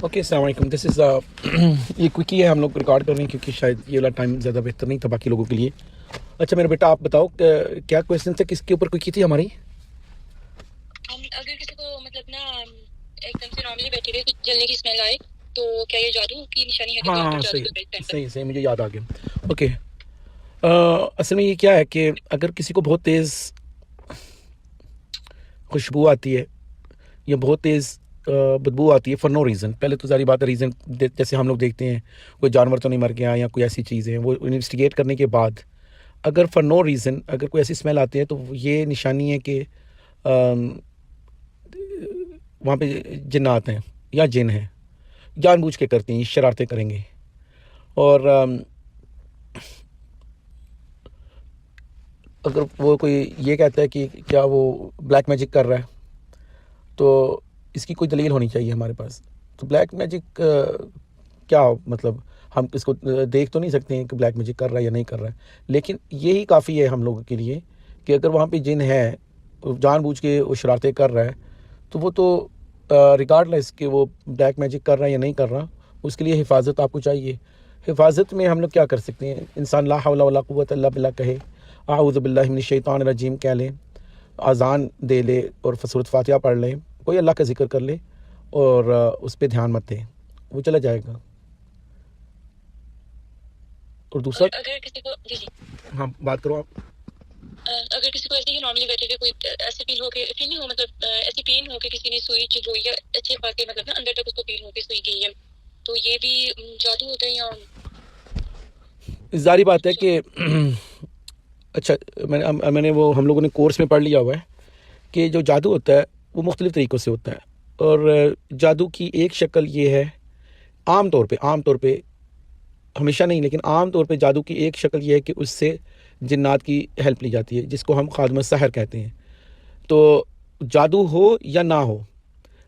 Okay السلام علیکم. دس از یہ کوکی ہے, ہم لوگ ریکارڈ کر رہے ہیں کیونکہ شاید یہ والا ٹائم زیادہ بہتر نہیں تھا باقی لوگوں کے لیے. اچھا میرا بیٹا, آپ بتاؤ کیا کویشچن تھے, کس کے اوپر کوکی تھی ہماری؟ اگر کسی کو مطلب نا ایک دم سے نارملی بیٹھے ہوئے کچھ جلنے کی اسمیل آئے تو کیا یہ جادو کی نشانی ہے کہ کوئی ہاں جادو صحیح کا بیس پہنتا ہے؟ صحیح مجھے یاد آ گیا. اوکے, اصل میں یہ کیا ہے کہ اگر کسی کو بہت تیز خوشبو آتی ہے یا بہت تیز بدبو آتی ہے فار نو ریزن. پہلے تو ظاہری بات ہے ریزن جیسے ہم لوگ دیکھتے ہیں کوئی جانور تو نہیں مر گیا یا کوئی ایسی چیزیں, وہ انویسٹیگیٹ کرنے کے بعد اگر فار نو ریزن اگر کوئی ایسی اسمیل آتی ہے تو یہ نشانی ہے کہ وہاں پہ جنات ہیں یا جن ہیں, جان بوجھ کے کرتے ہیں, شرارتیں کریں گے. اور اگر وہ کوئی یہ کہتا ہے کہ کیا وہ بلیک میجک کر رہا ہے تو اس کی کوئی دلیل ہونی چاہیے ہمارے پاس. تو بلیک میجک کیا مطلب, ہم اس کو دیکھ تو نہیں سکتے ہیں کہ بلیک میجک کر رہا ہے یا نہیں کر رہا ہے, لیکن یہی کافی ہے ہم لوگوں کے لیے کہ اگر وہاں پہ جن ہے جان بوجھ کے وہ شرارتیں کر رہا ہے تو وہ تو ریگارڈ لیس کہ وہ بلیک میجک کر رہا ہے یا نہیں کر رہا, اس کے لیے حفاظت آپ کو چاہیے. حفاظت میں ہم لوگ کیا کر سکتے ہیں؟ انسان لا حول ولا قوت الا باللہ کہے, اعوذ باللہ من الشیطان الرجیم کہہ لیں, اذان دے لے اور سورۃ فاتحہ پڑھ لیں, کوئی اللہ کا ذکر کر لے اور اس پہ دھیان مت دیں, وہ چلا جائے گا. اور دوسرا اگر کسی کو ہاں بات کرو آپ. اگر کسی کو ایسے ہی نارملی بیٹھے ہوئے کوئی ایسے فیل ہو کے فیل نہیں ہو مطلب ایسی پین ہو کہ کسی نے سوئی چبھوئی یا اچھے خاصے مطلب نا اندر تک اس کو فیل ہو کے سوئی گئی ہے, تو یہ بھی جادو ہوتا ہے یا ظاہری بات ہے کہ اچھا میں نے وہ ہم لوگوں نے کورس میں پڑھ لیا ہوا ہے کہ جو جادو ہوتا ہے وہ مختلف طریقوں سے ہوتا ہے, اور جادو کی ایک شکل یہ ہے عام طور پہ ہمیشہ نہیں لیکن عام طور پہ جادو کی ایک شکل یہ ہے کہ اس سے جنات کی ہیلپ لی جاتی ہے, جس کو ہم خادم السحر کہتے ہیں. تو جادو ہو یا نہ ہو,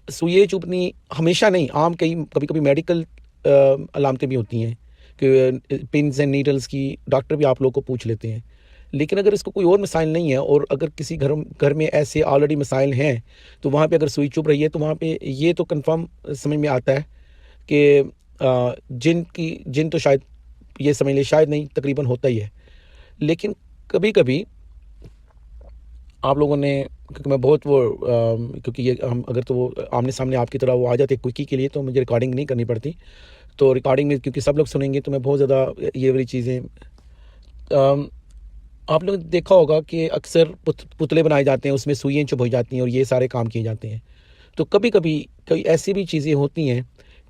سوئے چبھنی ہمیشہ نہیں, عام کبھی کبھی میڈیکل علامتیں بھی ہوتی ہیں کہ پنز اینڈ نیڈلز کی ڈاکٹر بھی آپ لوگوں کو پوچھ لیتے ہیں. لیکن اگر اس کو کوئی اور مسائل نہیں ہے اور اگر کسی گھر میں ایسے آلریڈی مسائل ہیں تو وہاں پہ اگر سوئی چبھ رہی ہے تو وہاں پہ یہ تو کنفرم سمجھ میں آتا ہے کہ جن تو شاید یہ سمجھ لے شاید نہیں تقریباً ہوتا ہی ہے. لیکن کبھی کبھی آپ لوگوں نے, کیونکہ میں بہت وہ کیونکہ یہ ہم اگر تو وہ آمنے سامنے آپ کی طرح وہ آ جاتے کوکی کے لیے تو مجھے ریکارڈنگ نہیں کرنی پڑتی, تو ریکارڈنگ میں کیونکہ سب لوگ سنیں گے تو میں بہت زیادہ یہ والی چیزیں آپ لوگوں نے دیکھا ہوگا کہ اکثر پتلے بنائے جاتے ہیں, اس میں سوئیاں چبھ ہو جاتی ہیں اور یہ سارے کام کیے جاتے ہیں. تو کبھی کبھی کوئی ایسی بھی چیزیں ہوتی ہیں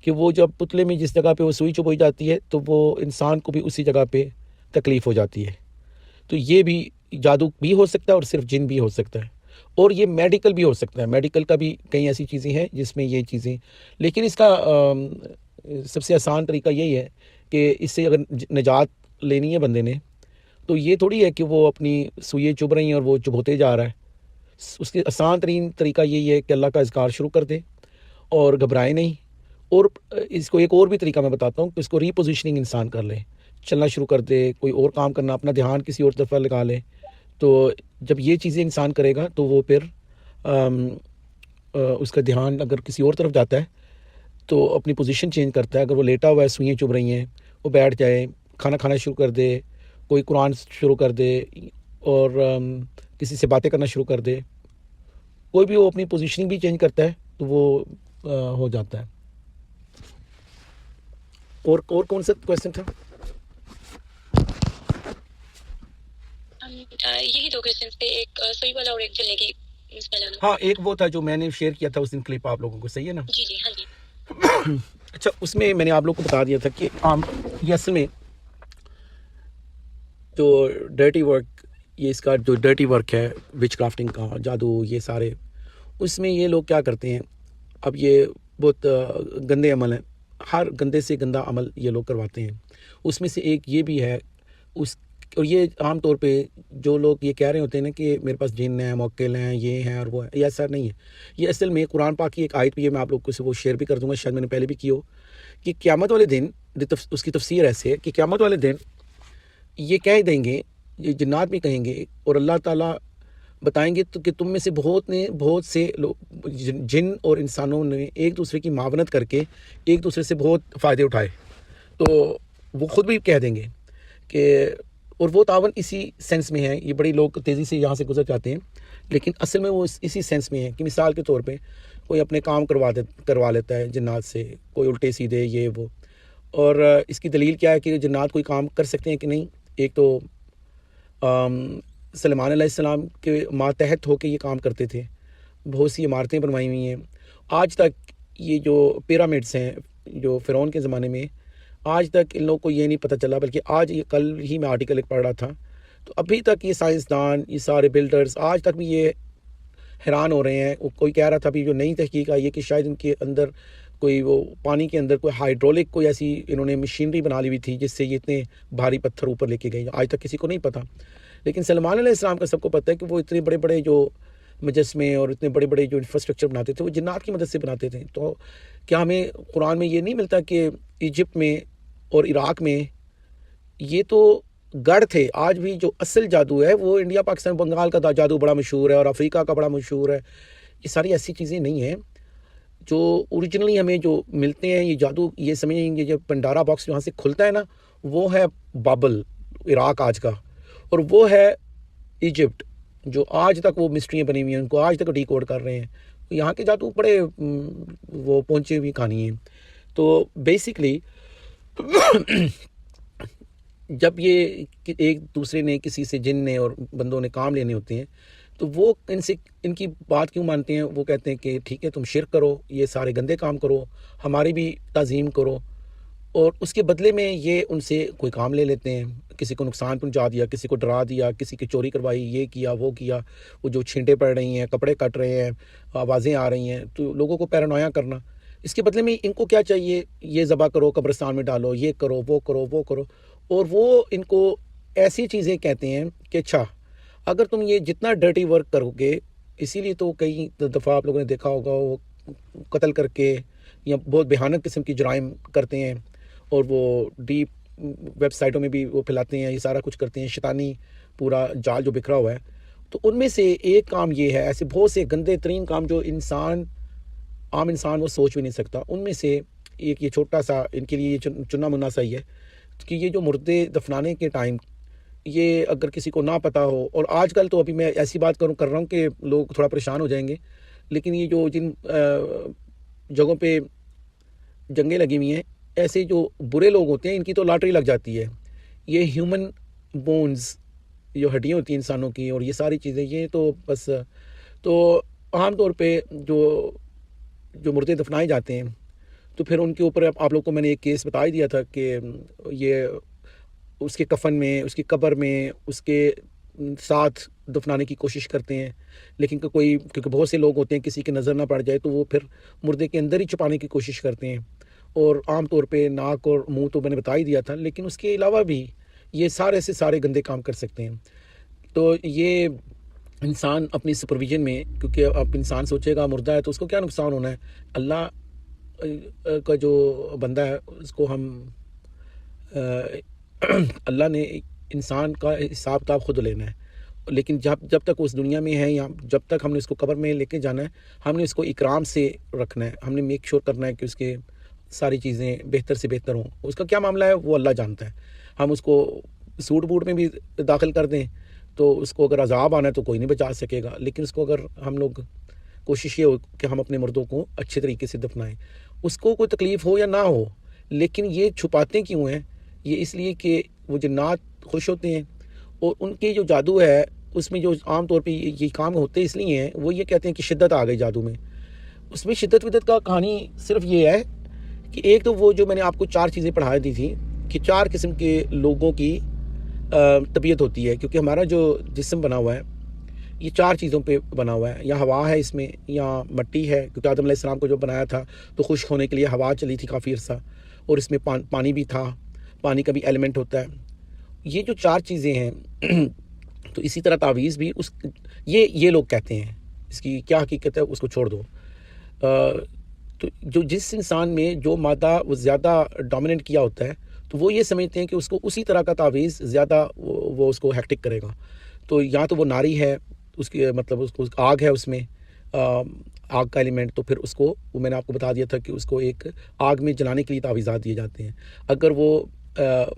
کہ وہ جب پتلے میں جس جگہ پہ وہ سوئی چبھ ہو جاتی ہے تو وہ انسان کو بھی اسی جگہ پہ تکلیف ہو جاتی ہے. تو یہ بھی جادو بھی ہو سکتا ہے اور صرف جن بھی ہو سکتا ہے, اور یہ میڈیکل بھی ہو سکتا ہے. میڈیکل کا بھی کئی ایسی چیزیں ہیں جس میں یہ چیزیں, لیکن اس کا سب سے آسان طریقہ یہی ہے کہ اس سے اگر نجات لینی ہے بندے نے تو یہ تھوڑی ہے کہ وہ اپنی سوئیں چبھ رہی ہیں اور وہ چبھوتے جا رہا ہے. اس کے آسان ترین طریقہ یہی ہے کہ اللہ کا اذکار شروع کر دے اور گھبرائے نہیں. اور اس کو ایک اور بھی طریقہ میں بتاتا ہوں کہ اس کو ری پوزیشننگ انسان کر لے, چلنا شروع کر دے, کوئی اور کام کرنا, اپنا دھیان کسی اور طرف لگا لے. تو جب یہ چیزیں انسان کرے گا تو وہ پھر اس کا دھیان اگر کسی اور طرف جاتا ہے تو اپنی پوزیشن چینج کرتا ہے. اگر وہ لیٹا ہوا ہے, سوئیں چبھ رہی ہیں, وہ بیٹھ جائے, کھانا کھانا شروع کر دے, کوئی قرآن شروع کر دے اور کسی سے باتیں کرنا شروع کر دے, کوئی بھی وہ اپنی پوزیشننگ بھی چینج کرتا ہے تو وہ ہو جاتا ہے. اور کون سا کویسچن تھا؟ یہی دو کویسچنز تھے, ایک سوئی والا اور ایک جلنے کی اسمیل آنا. ہاں ایک وہ تھا جو میں نے شیئر کیا تھا اس دن کلپ آپ لوگوں کو, صحیح ہے نا؟ جی ہاں جی. اچھا, اس میں میں نے آپ لوگوں کو بتا دیا تھا کہ یہ اصل میں جو ڈرٹی ورک, یہ اس کا جو ڈرٹی ورک ہے وچ کرافٹنگ کا, جادو, یہ سارے, اس میں یہ لوگ کیا کرتے ہیں, اب یہ بہت گندے عمل ہیں, ہر گندے سے گندا عمل یہ لوگ کرواتے ہیں. اس میں سے ایک یہ بھی ہے, اور یہ عام طور پہ جو لوگ یہ کہہ رہے ہوتے ہیں نا کہ میرے پاس جن ہیں, موکل ہیں, یہ ہیں اور وہ ہے, یہ ایسا نہیں ہے. یہ اصل میں قرآن پاک کی ایک آیت بھی ہے, میں آپ لوگ کو وہ شیئر بھی کر دوں گا, شاید میں نے پہلے بھی کی ہو, کہ قیامت والے دن اس کی تفسیر ایسے ہے کہ قیامت والے دن یہ کہہ دیں گے, یہ جنات بھی کہیں گے, اور اللہ تعالیٰ بتائیں گے تو کہ تم میں سے بہت سے جن اور انسانوں نے ایک دوسرے کی معاونت کر کے ایک دوسرے سے بہت فائدے اٹھائے، تو وہ خود بھی کہہ دیں گے کہ، اور وہ تعاون اسی سینس میں ہے. یہ بڑی لوگ تیزی سے یہاں سے گزر جاتے ہیں، لیکن اصل میں وہ اسی سینس میں ہے کہ مثال کے طور پہ کوئی اپنے کام کروا لیتا ہے جنات سے، کوئی الٹے سیدھے یہ وہ. اور اس کی دلیل کیا ہے کہ جنات کوئی کام کر سکتے ہیں کہ نہیں؟ ایک تو سلیمان علیہ السلام کے ماتحت ہو کے یہ کام کرتے تھے، بہت سی عمارتیں بنوائی ہوئی ہیں. آج تک یہ جو پیرامڈس ہیں جو فرعون کے زمانے میں، آج تک ان لوگوں کو یہ نہیں پتہ چلا، بلکہ آج یہ کل ہی میں آرٹیکل ایک پڑھ رہا تھا، تو ابھی تک یہ سائنسدان، یہ سارے بلڈرز آج تک بھی یہ حیران ہو رہے ہیں. کوئی کہہ رہا تھا ابھی جو نئی تحقیق آئی ہے کہ شاید ان کے اندر کوئی وہ پانی کے اندر کوئی ہائیڈرولک کوئی ایسی انہوں نے مشینری بنا لی ہوئی تھی جس سے یہ اتنے بھاری پتھر اوپر لے کے گئے. آج تک کسی کو نہیں پتہ، لیکن سلمان علیہ السلام کا سب کو پتہ ہے کہ وہ اتنے بڑے بڑے جو مجسمے اور اتنے بڑے بڑے جو انفراسٹرکچر بناتے تھے وہ جنات کی مدد سے بناتے تھے. تو کیا ہمیں قرآن میں یہ نہیں ملتا کہ ایجپٹ میں اور عراق میں یہ تو گڑھ تھے؟ آج بھی جو اصل جادو ہے وہ انڈیا، پاکستان، بنگال کا جادو بڑا مشہور ہے اور افریقہ کا بڑا مشہور ہے. یہ ساری ایسی چیزیں نہیں ہیں جو اوریجنلی ہمیں جو ملتے ہیں. یہ جادو یہ سمجھیں گے جو پنڈارا باکس یہاں سے کھلتا ہے نا، وہ ہے بابل عراق آج کا، اور وہ ہے ایجپٹ جو آج تک وہ مسٹریاں بنی ہوئی ہیں، ان کو آج تک ڈی کوڈ کر رہے ہیں. یہاں کے جادو بڑے وہ پہنچے ہوئی کہانی ہیں. تو بیسکلی جب یہ ایک دوسرے نے کسی سے جن نے اور بندوں نے کام لینے ہوتے ہیں تو وہ ان کی بات کیوں مانتے ہیں؟ وہ کہتے ہیں کہ ٹھیک ہے تم شرک کرو، یہ سارے گندے کام کرو، ہماری بھی تعظیم کرو، اور اس کے بدلے میں یہ ان سے کوئی کام لے لیتے ہیں. کسی کو نقصان پہنچا دیا، کسی کو ڈرا دیا، کسی کی چوری کروائی، یہ کیا وہ کیا، وہ جو چھینٹیں پڑ رہی ہیں، کپڑے کٹ رہے ہیں، آوازیں آ رہی ہیں، تو لوگوں کو پیرانویا کرنا. اس کے بدلے میں ان کو کیا چاہیے؟ یہ ذبح کرو، قبرستان میں ڈالو، یہ کرو وہ کرو وہ کرو. اور وہ ان کو ایسی چیزیں کہتے ہیں کہ اچھا اگر تم یہ جتنا ڈرٹی ورک کرو گے، اسی لیے تو کئی دفعہ آپ لوگوں نے دیکھا ہوگا وہ قتل کر کے یا بہت بھیانک قسم کی جرائم کرتے ہیں، اور وہ ڈیپ ویب سائٹوں میں بھی وہ پھیلاتے ہیں، یہ سارا کچھ کرتے ہیں، شیطانی پورا جال جو بکھرا ہوا ہے. تو ان میں سے ایک کام یہ ہے، ایسے بہت سے گندے ترین کام جو عام انسان وہ سوچ بھی نہیں سکتا، ان میں سے ایک یہ چھوٹا سا ان کے لیے یہ چننا منا سا ہی ہے کہ یہ جو مردے دفنانے کے ٹائم یہ اگر کسی کو نہ پتہ ہو، اور آج کل تو ابھی میں ایسی بات کر رہا ہوں کہ لوگ تھوڑا پریشان ہو جائیں گے، لیکن یہ جو جن جگہوں پہ جنگیں لگی ہوئی ہیں، ایسے جو برے لوگ ہوتے ہیں ان کی تو لاٹری لگ جاتی ہے. یہ ہیومن بونز جو ہڈیاں ہوتی ہیں انسانوں کی اور یہ ساری چیزیں، یہ تو بس تو عام طور پہ جو مردے دفنائے جاتے ہیں تو پھر ان کے اوپر آپ لوگوں کو میں نے ایک کیس بتا ہی دیا تھا کہ یہ اس کے کفن میں، اس کی قبر میں اس کے ساتھ دفنانے کی کوشش کرتے ہیں، لیکن کیونکہ بہت سے لوگ ہوتے ہیں کسی کی نظر نہ پڑ جائے تو وہ پھر مردے کے اندر ہی چھپانے کی کوشش کرتے ہیں. اور عام طور پہ ناک اور منہ تو میں نے بتا ہی دیا تھا، لیکن اس کے علاوہ بھی یہ سارے گندے کام کر سکتے ہیں. تو یہ انسان اپنی سپرویژن میں، کیونکہ اب انسان سوچے گا مردہ ہے تو اس کو کیا نقصان ہونا ہے، اللہ کا جو بندہ ہے اس کو ہم اللہ نے انسان کا حساب کتاب خود لینا ہے، لیکن جب تک اس دنیا میں ہے یا جب تک ہم نے اس کو قبر میں لے کے جانا ہے، ہم نے اس کو اکرام سے رکھنا ہے، ہم نے میک شور کرنا ہے کہ اس کے ساری چیزیں بہتر سے بہتر ہوں. اس کا کیا معاملہ ہے وہ اللہ جانتا ہے. ہم اس کو سوٹ بوٹ میں بھی داخل کر دیں تو اس کو اگر عذاب آنا ہے تو کوئی نہیں بچا سکے گا، لیکن اس کو اگر ہم لوگ کوشش یہ ہو کہ ہم اپنے مردوں کو اچھے طریقے سے دفنائیں، اس کو کوئی تکلیف ہو یا نہ ہو، لیکن یہ چھپاتے کیوں ہیں؟ یہ اس لیے کہ وہ جنات خوش ہوتے ہیں، اور ان کے جو جادو ہے اس میں جو عام طور پہ یہ کام ہوتے اس لیے ہیں، وہ یہ کہتے ہیں کہ شدت آ گئی جادو میں. اس میں شدت ودت کا کہانی صرف یہ ہے کہ ایک تو وہ جو میں نے آپ کو 4 چیزیں پڑھا دی تھی کہ 4 قسم کے لوگوں کی طبیعت ہوتی ہے، کیونکہ ہمارا جو جسم بنا ہوا ہے یہ 4 چیزوں پہ بنا ہوا ہے. یا ہوا ہے اس میں، یا مٹی ہے، کیونکہ آدم علیہ السلام کو جو بنایا تھا تو خشک ہونے کے لیے ہوا چلی تھی کافی عرصہ، اور اس میں پانی بھی تھا، پانی کا بھی ایلیمنٹ ہوتا ہے. یہ جو 4 چیزیں ہیں تو اسی طرح تعویذ بھی یہ لوگ کہتے ہیں، اس کی کیا حقیقت ہے اس کو چھوڑ دو. تو جس انسان میں جو مادہ وہ زیادہ ڈومیننٹ کیا ہوتا ہے تو وہ یہ سمجھتے ہیں کہ اس کو اسی طرح کا تعویذ زیادہ وہ اس کو ہیکٹک کرے گا. تو یا تو وہ ناری ہے اس کی مطلب اس کو آگ ہے اس میں آگ کا ایلیمنٹ، تو پھر اس کو وہ میں نے آپ کو بتا دیا تھا کہ اس کو ایک آگ میں جلانے کے لیے تعویذات دیے جاتے ہیں. اگر وہ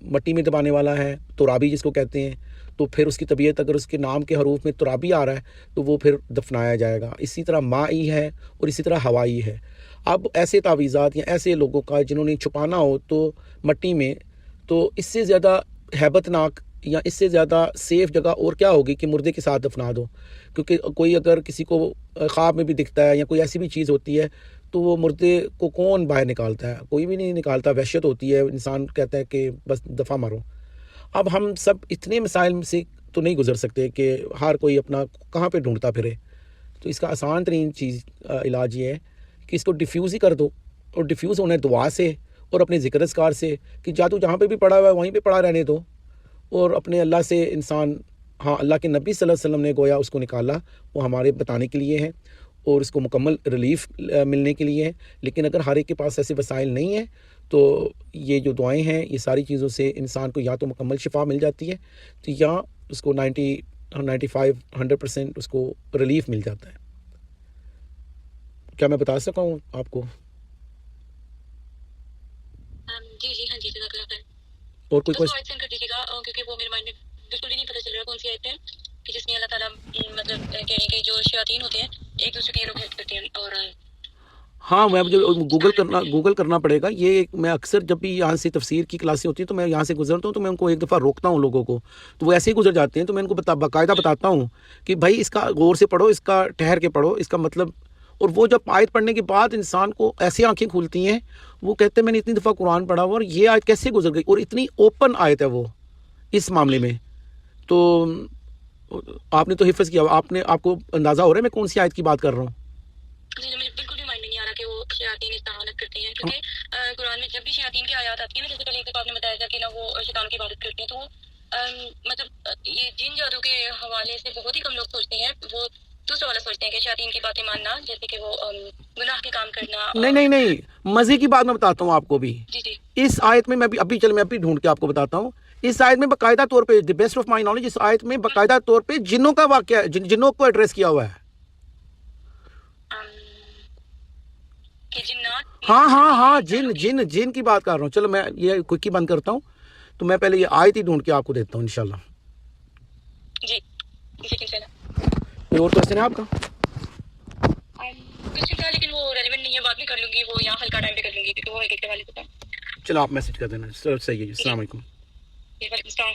مٹی میں دبانے والا ہے، ترابی جس کو کہتے ہیں، تو پھر اس کی طبیعت اگر اس کے نام کے حروف میں ترابی آ رہا ہے تو وہ پھر دفنایا جائے گا. اسی طرح مائی ہے اور اسی طرح ہوائی ہے. اب ایسے تعویذات یا ایسے لوگوں کا جنہوں نے چھپانا ہو تو مٹی میں، تو اس سے زیادہ ہیبت ناک یا اس سے زیادہ سیف جگہ اور کیا ہوگی کہ مردے کے ساتھ دفنا دو. کیونکہ کوئی اگر کسی کو خواب میں بھی دکھتا ہے یا کوئی ایسی بھی چیز ہوتی ہے تو وہ مردے کو کون باہر نکالتا ہے؟ کوئی بھی نہیں نکالتا. وحشت ہوتی ہے، انسان کہتا ہے کہ بس دفعہ مارو. اب ہم سب اتنے مسائل سے تو نہیں گزر سکتے کہ ہر کوئی اپنا کہاں پہ ڈھونڈتا پھرے. تو اس کا آسان ترین چیز علاج یہ ہے کہ اس کو ڈیفیوز ہی کر دو، اور ڈیفیوز ہونا ہے دعا سے اور اپنے ذکر اذکار سے، کہ جادو جہاں پہ بھی پڑا ہوا ہے وہیں پہ پڑا رہنے دو. اور اپنے اللہ سے انسان، ہاں اللہ کے نبی صلی اللہ علیہ وسلم نے گویا اس کو نکالا، وہ ہمارے بتانے کے لیے ہے اور اس کو مکمل ریلیف ملنے کے لیے ہے. لیکن اگر ہر ایک کے پاس ایسے وسائل نہیں ہیں تو یہ جو دعائیں ہیں یہ ساری چیزوں سے انسان کو یا تو مکمل شفا مل جاتی ہے تو یا اس کو 95-100% اس کو ریلیف مل جاتا ہے. کیا میں بتا سکتا ہوں آپ کو؟ جی جی ہاں جی جزاک اللہ خیر. اور کوئی بس آیت سینڈ کر دیجیے گا کیونکہ وہ میرے مائنڈ میں بالکل بھی نہیں پتہ چل رہا کون سی آیت ہے کہ جس میں اللہ تعالیٰ مطلب کہہ رہے ہیں کہ جو شیاطین ہوتے ہیں ایک دوسرے کی یہ لوگ ہیلپ کرتے ہیں. اور ہاں میں مجھے گوگل کرنا پڑے گا. یہ میں اکثر جب بھی یہاں سے تفسیر کی کلاسیں ہوتی ہیں تو میں یہاں سے گزرتا ہوں تو میں ان کو ایک دفعہ روکتا ہوں لوگوں کو، تو وہ ایسے ہی گزر جاتے ہیں. تو میں ان کو باقاعدہ بتاتا ہوں کہ بھائی اس کا غور سے پڑھو، اس کا ٹھہر کے پڑھو، اس کا مطلب. اور وہ جب آیت پڑھنے کے بعد انسان کو ایسی آنکھیں کھلتی ہیں، وہ کہتے ہیں میں نے اتنی دفعہ قرآن پڑھا ہوا اور یہ آیت کیسے گزر گئی، اور اتنی اوپن آیت ہے وہ اس معاملے میں. تو آپ نے تو حفظ کیا، آپ کو اندازہ ہو رہا ہے میں کون سی آیت کی بات کر رہا ہوں؟ مجھے بالکل بھی مائنڈ میں نہیں آ رہا کہ وہ شیاطین استعانت کرتے ہیں، کیونکہ قرآن میں جب بھی شیاطین کی آیات آتی ہیں نا، جیسے پہلے ایک آپ نے بتایا تھا کہ نا وہ شیطان کی عبادت کرتے ہیں، تو مطلب یہ جن جادو کے حوالے سے بہت ہی کم لوگ سوچتے ہیں. وہ دوسرا والا سوچتے ہیں کہ شیاطین کی باتیں ماننا، جیسے کہ وہ گناہ کے کام کرنا. نہیں مزے کی بات میں بتاتا ہوں آپ کو بھی. جی جی اس آیت میں میں ابھی ڈھونڈ کے آپ کو بتاتا ہوں. اس آیت میں باقاعدہ طور پہ the best of my knowledge, اس آیت میں باقاعدہ طور پہ جنوں کا واقعہ، جنوں کو ایڈریس کیا ہوا ہے. کہ جنات، ہاں جن کی بات کر رہا ہوں. چلو میں یہ کوئکی بند کرتا ہوں، تو میں پہلے یہ آیت ہی ڈھونڈ کے آپ کو دیتا ہوں انشاءاللہ. جی جی انشاءاللہ. کوئی اور کوشچن ہے آپ کا؟ کچھ تھا لیکن وہ ریلیونٹ نہیں ہے، بعد میں کر لوں گی، وہ یہاں ہلکا ٹائم پہ کر لوں گی کیونکہ وہ ایک ایک والے کو تھا. چلو آپ میسج کر دینا. صحیح ہے جی. السلام علیکم. وعلیکم السلام.